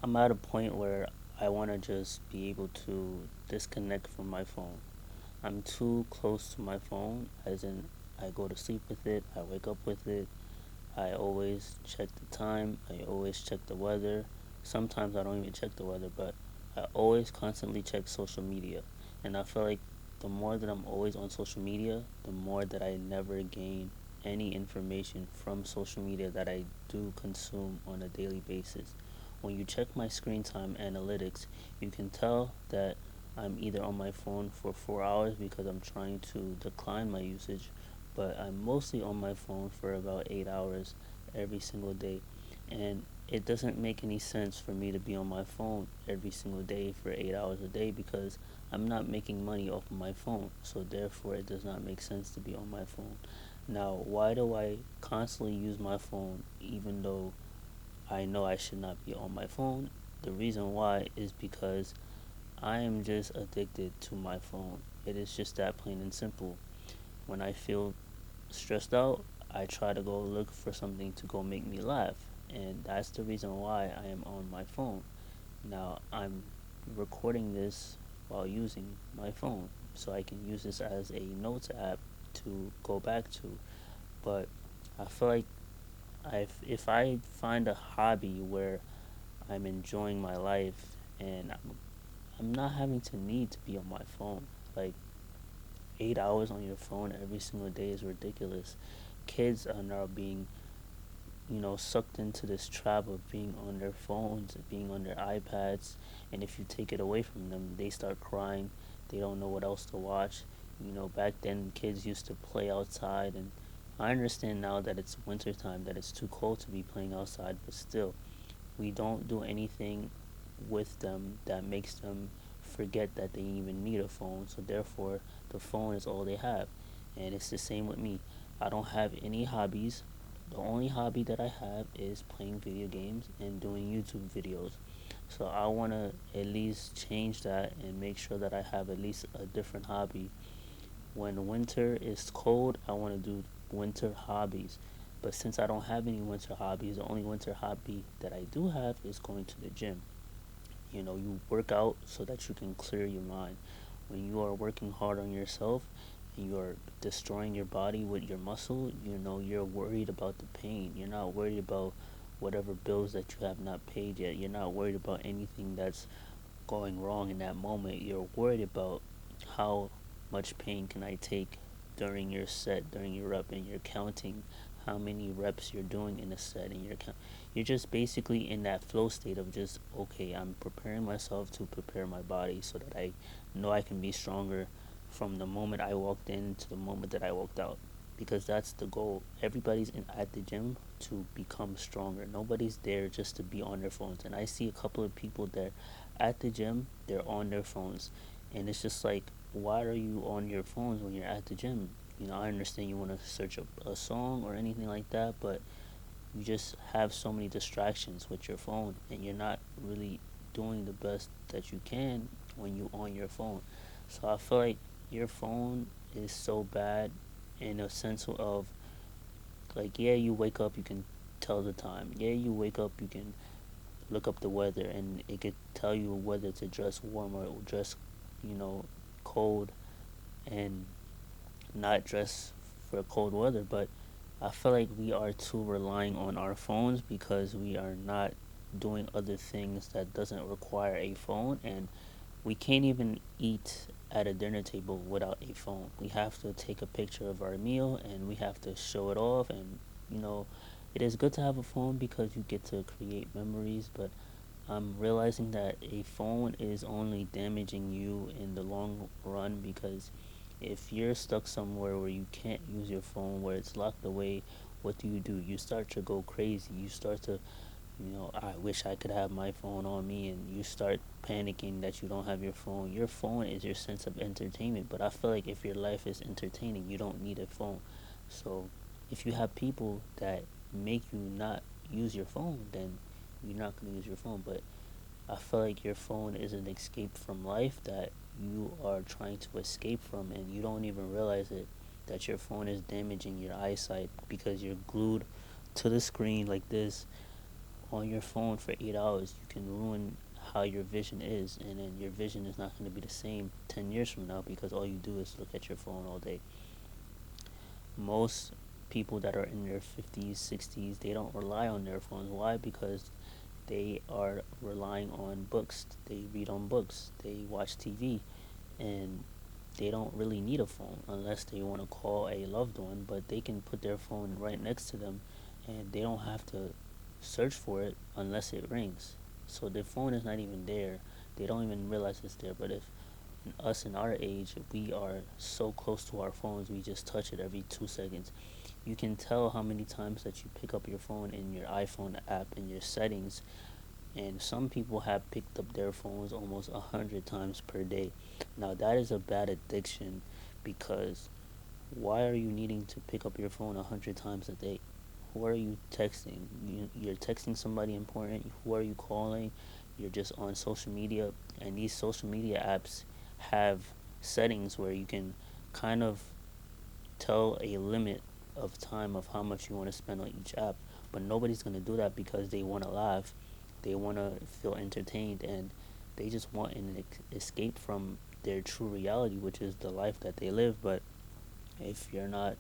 I'm at a point where I want to just be able to disconnect from my phone. I'm too close to my phone, as in, I go to sleep with it, I wake up with it, I always check the time, I always check the weather. Sometimes I don't even check the weather, but I always constantly check social media. And I feel like the more that I'm always on social media, the more that I never gain any information from social media that I do consume on a daily basis. When you check my screen time analytics, you can tell that I'm either on my phone for 4 hours because I'm trying to decline my usage, but I'm mostly on my phone for about 8 hours every single day. And it doesn't make any sense for me to be on my phone every single day for 8 hours a day because I'm not making money off of my phone. So therefore, it does not make sense to be on my phone. Now, why do I constantly use my phone even though I know I should not be on my phone? The reason why is because I am just addicted to my phone. It is just that plain and simple. When I feel stressed out, I try to go look for something to go make me laugh. And that's the reason why I am on my phone. Now, I'm recording this while using my phone. So I can use this as a notes app to go back to. But I feel like if I find a hobby where I'm enjoying my life and I'm not having to need to be on my phone. Like, 8 hours on your phone every single day is ridiculous. Kids are now being, sucked into this trap of being on their phones, being on their iPads, and if you take it away from them, they start crying. They don't know what else to watch. Back then kids used to play outside, and I understand now that it's winter time, that it's too cold to be playing outside, but still, we don't do anything with them that makes them forget that they even need a phone. So therefore, the phone is all they have. And it's the same with me. I don't have any hobbies. The only hobby that I have is playing video games and doing YouTube videos. So I want to at least change that and make sure that I have at least a different hobby. When winter is cold, I want to do winter hobbies. But since I don't have any winter hobbies, the only winter hobby that I do have is going to the gym. You work out so that you can clear your mind. When you are working hard on yourself and you're destroying your body with your muscle, you're worried about the pain. You're not worried about whatever bills that you have not paid yet. You're not worried about anything that's going wrong in that moment. You're worried about how much pain can I take during your set, during your rep, and you're counting how many reps you're doing in a set, and you're just basically in that flow state of just, okay, I'm preparing myself to prepare my body so that I know I can be stronger from the moment I walked in to the moment that I walked out, because that's the goal. Everybody's at the gym to become stronger. Nobody's there just to be on their phones. And I see a couple of people there at the gym, they're on their phones. And it's just like, why are you on your phones when you're at the gym? I understand you want to search up a song or anything like that, but you just have so many distractions with your phone, and you're not really doing the best that you can when you on your phone. So I feel like your phone is so bad in a sense of, like, yeah, you wake up, you can tell the time. Yeah, you wake up, you can look up the weather, and it could tell you whether to dress warm or dress, you know, cold, and not dress for cold weather. But I feel like we are too relying on our phones because we are not doing other things that doesn't require a phone, and we can't even eat at a dinner table without a phone. We have to take a picture of our meal and we have to show it off. And you know, it is good to have a phone because you get to create memories, but I'm realizing that a phone is only damaging you in the long run, because if you're stuck somewhere where you can't use your phone, where it's locked away, what do? You start to go crazy. You start to, I wish I could have my phone on me, and you start panicking that you don't have your phone. Your phone is your sense of entertainment, but I feel like if your life is entertaining, you don't need a phone. So if you have people that make you not use your phone, then you're not going to use your phone. But I feel like your phone is an escape from life that you are trying to escape from, and you don't even realize it, that your phone is damaging your eyesight because you're glued to the screen like this on your phone for 8 hours, you can ruin how your vision is, and then your vision is not going to be the same 10 years from now because all you do is look at your phone all day. Most people that are in their 50s, 60s, they don't rely on their phones. Why? Because they are relying on books. They read on books. They watch TV, and they don't really need a phone unless they want to call a loved one, but they can put their phone right next to them and they don't have to search for it unless it rings. So their phone is not even there. They don't even realize it's there. But if us in our age, we are so close to our phones, we just touch it every 2 seconds. You can tell how many times that you pick up your phone in your iPhone app in your settings, and some people have picked up their phones almost 100 times per day. Now that is a bad addiction, because why are you needing to pick up your phone 100 times a day? Who are you texting? You're texting somebody important. Who are you calling? You're just on social media, and these social media apps have settings where you can kind of tell a limit of time of how much you want to spend on each app. But nobody's going to do that because they want to laugh, they want to feel entertained, and they just want an escape from their true reality, which is the life that they live. But if you're not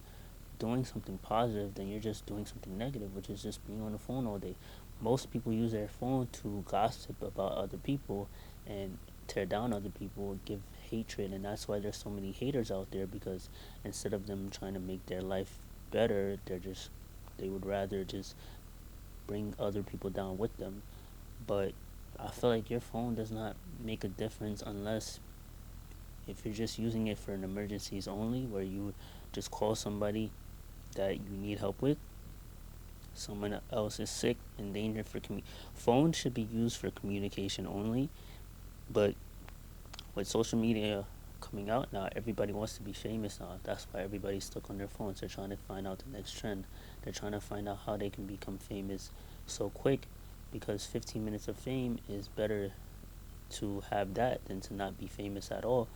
doing something positive, then you're just doing something negative, which is just being on the phone all day. Most people use their phone to gossip about other people and tear down other people, give hatred, and that's why there's so many haters out there, because instead of them trying to make their life better, they would rather just bring other people down with them. But I feel like your phone does not make a difference unless if you're just using it for an emergencies only, where you just call somebody that you need help with, someone else is sick, in danger for phone should be used for communication only. But with social media coming out now, everybody wants to be famous now. That's why everybody's stuck on their phones. They're trying to find out the next trend. They're trying to find out how they can become famous so quick, because 15 minutes of fame is better to have that than to not be famous at all.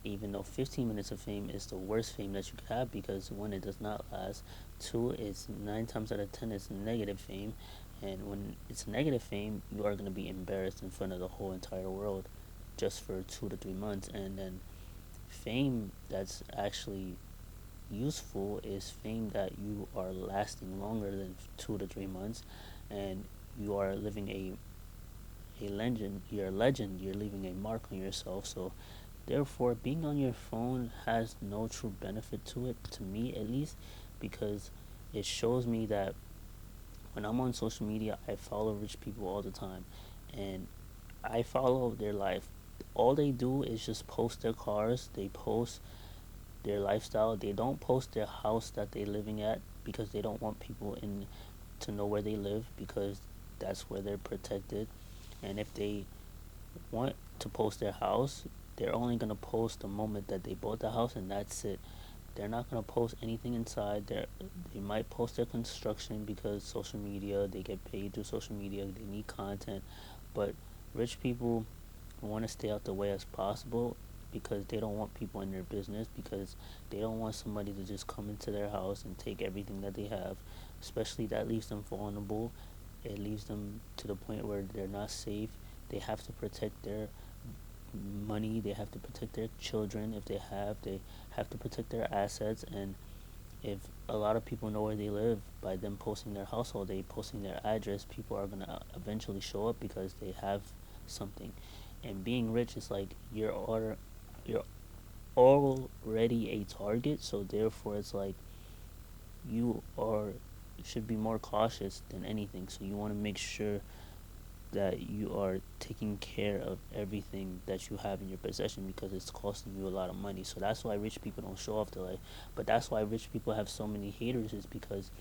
Even though 15 minutes of fame is the worst fame that you could have, because one, it does not last. Two, it's 9 times out of 10 it's negative fame, and when it's negative fame, you are going to be embarrassed in front of the whole entire world just for 2 to 3 months. And then fame that's actually useful is fame that you are lasting longer than 2 to 3 months, and you are living a legend. You're a legend. You're leaving a mark on yourself. So therefore, being on your phone has no true benefit to it, to me at least, because it shows me that when I'm on social media, I follow rich people all the time, and I follow their life. All they do is just post their cars, they post their lifestyle. They don't post their house that they're living at, because they don't want people in to know where they live, because that's where they're protected. And if they want to post their house, they're only gonna post the moment that they bought the house, and that's it. They're not gonna post anything inside. They might post their construction, because social media, they get paid through social media. They need content, but rich people want to stay out the way as possible, because they don't want people in their business, because they don't want somebody to just come into their house and take everything that they have. Especially that leaves them vulnerable. It leaves them to the point where they're not safe. They have to protect their money, they have to protect their children if they have to protect their assets. And if a lot of people know where they live by them posting their household, they posting their address, people are gonna eventually show up because they have something. And being rich is like you're already a target, so therefore it's like you are should be more cautious than anything. So you want to make sure that you are taking care of everything that you have in your possession, because it's costing you a lot of money. So that's why rich people don't show off their life. But that's why rich people have so many haters, is because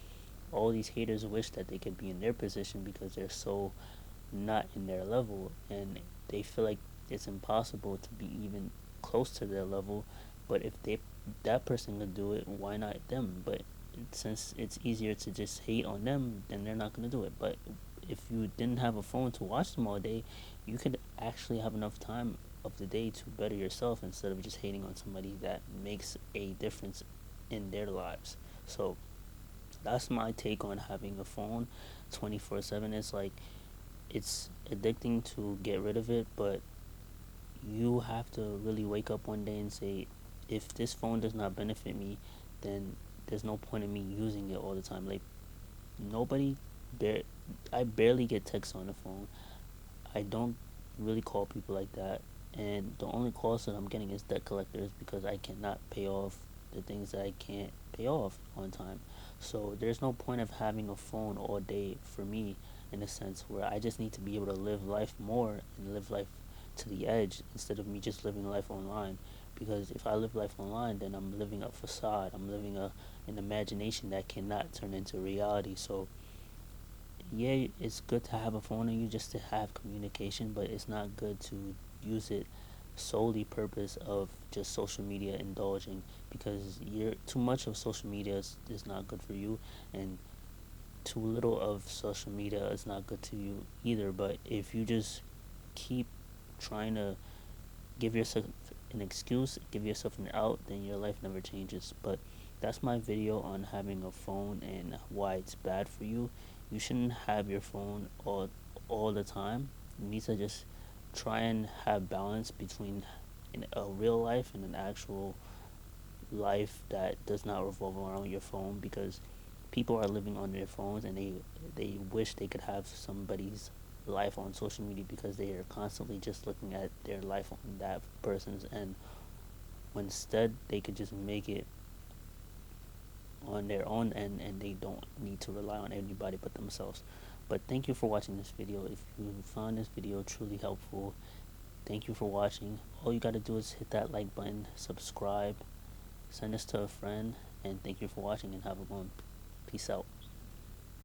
all these haters wish that they could be in their position, because they're so not in their level, and they feel like it's impossible to be even close to their level. But if that person could do it, why not them? But since it's easier to just hate on them, then they're not gonna do it. But if you didn't have a phone to watch them all day, you could actually have enough time of the day to better yourself, instead of just hating on somebody that makes a difference in their lives. So that's my take on having a phone 24/7. It's like it's addicting to get rid of it, but you have to really wake up one day and say, if this phone does not benefit me, then there's no point in me using it all the time. Like, nobody, bare, I barely get texts on the phone. I don't really call people like that, and the only calls that I'm getting is debt collectors because I cannot pay off the things that I can't pay off on time. So there's no point of having a phone all day for me, in a sense where I just need to be able to live life more and live life to the edge instead of me just living life online. Because if I live life online, then I'm living a facade. I'm living an imagination that cannot turn into reality. So yeah, it's good to have a phone on you just to have communication, but it's not good to use it solely purpose of just social media indulging, because you're too much of social media is not good for you, and too little of social media is not good to you either. But if you just keep trying to give yourself an excuse, give yourself an out, then your life never changes. But that's my video on having a phone and why it's bad for you. You shouldn't have your phone all the time. You need to just try and have balance between a real life and an actual life that does not revolve around your phone, because people are living on their phones and they wish they could have somebody's life on social media because they are constantly just looking at their life on that person's end, when instead they could just make it on their own end and they don't need to rely on anybody but themselves. But thank you for watching this video. If you found this video truly helpful, thank you for watching. All you gotta do is hit that like button, subscribe, send this to a friend, and thank you for watching and have a good one. Peace out.